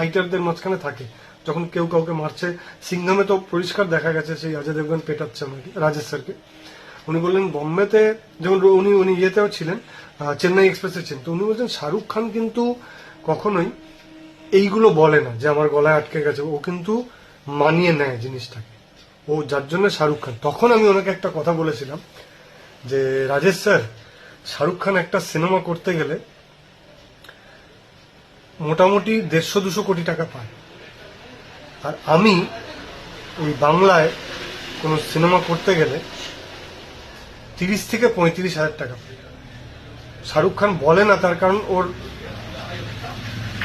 ফাইটারদের মাঝখানে থাকে। যখন কেউ কাউকে মারছে, সিংঘামে তো পরিষ্কার দেখা গেছে সেই অজয় দেবগন পেটাচ্ছে আমাকে, রাজেশ স্যারকে। উনি বললেন বোম্বেতে যখন উনি ইয়েতেও ছিলেন, চেন্নাই এক্সপ্রেসে ছিলেন, তো উনি বলছেন শাহরুখ খান কিন্তু কখনোই এইগুলো বলে না যে আমার গলায় আটকে গেছে, ও কিন্তু মানিয়ে নেয় জিনিসটাকে, ও যার জন্য শাহরুখ খান। তখন আমি ওনাকে একটা কথা বলেছিলাম যে রাজেশ স্যার, শাহরুখ খান একটা সিনেমা করতে গেলে মোটামুটি 150-200 কোটি টাকা পায়, আর আমি এই বাংলায় কোনো সিনেমা করতে গেলে 30 থেকে 35 হাজার টাকা পাই। শাহরুখ খান বলে না, তার কারণ ওর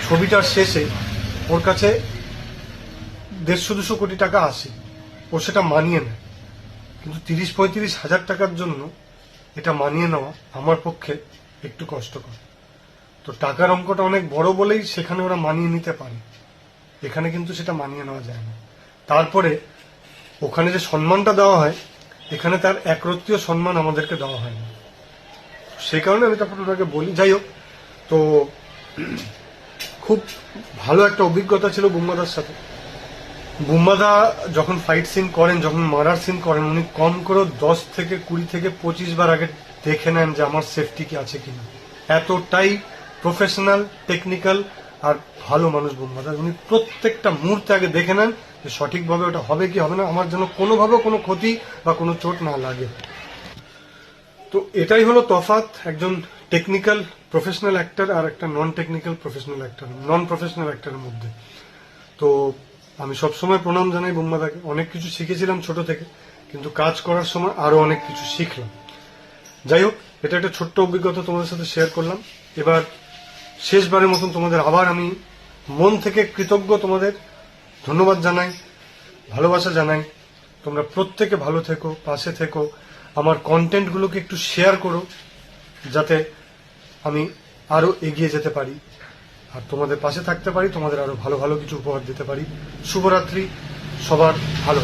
ছবিটার শেষে ওর কাছে 150-200 কোটি টাকা আসে, ও সেটা মানিয়ে নেয়। কিন্তু 30-35 হাজার টাকার জন্য এটা মানিয়ে নেওয়া আমার পক্ষে একটু কষ্টকর। তো টাকার অঙ্কটা অনেক বড় বলেই সেখানে ওরা মানিয়ে নিতে পারে, এখানে কিন্তু সেটা মানিয়ে নেওয়া যায় না। তারপরে ওখানে যে সম্মানটা দেওয়া হয়, এখানে তার একরত্তীয় সম্মান আমাদেরকে দেওয়া হয় না। সেই কারণে আমি তখন ওনাকে বলি। যাই হোক, তো খুব ভালো একটা অভিজ্ঞতা ছিল বুম্বাদার সাথে। বুম্বাদা যখন ফাইট সিন করেন, যখন মারার সিন করেন, উনি কম করে 10 থেকে 20 থেকে 25 বার আগে দেখে নেন যে আমার সেফটি কি আছে কিনা। এতটাই প্রফেশনাল, টেকনিক্যাল আর ভালো মানুষ বুম্বাদা। উনি প্রত্যেকটা মুহূর্তে আগে দেখে নেন যে সঠিকভাবে ওটা হবে কি হবে না, আমার যেন কোনোভাবে কোনো ক্ষতি বা কোনো চোট না লাগে। তো এটাই হলো তফাৎ একজন টেকনিক্যাল প্রফেশনাল অ্যাক্টর আর একটা non technical professional actor, non professional অ্যাক্টরের মধ্যে। তো আমি সবসময় প্রণাম জানাই বুম্বাদাকে। অনেক কিছু শিখেছিলাম ছোট থেকে, কিন্তু কাজ করার সময় আরো অনেক কিছু শিখলাম। যাই হোক, এটা একটা ছোট্ট অভিজ্ঞতা তোমাদের সাথে শেয়ার করলাম। এবার শেষবারের মতন তোমাদের আবার আমি মন থেকে কৃতজ্ঞ, তোমাদের ধন্যবাদ জানাই, ভালোবাসা জানাই। তোমরা প্রত্যেকে ভালো থেকো, পাশে থেকো, আমার কন্টেন্টগুলোকে একটু শেয়ার করো যাতে আমি আরো এগিয়ে যেতে পারি আর তোমাদের পাশে থাকতে পারি, তোমাদের আরো ভালো ভালো কিছু উপহার দিতে পারি। শুভরাত্রি, সবার ভালো।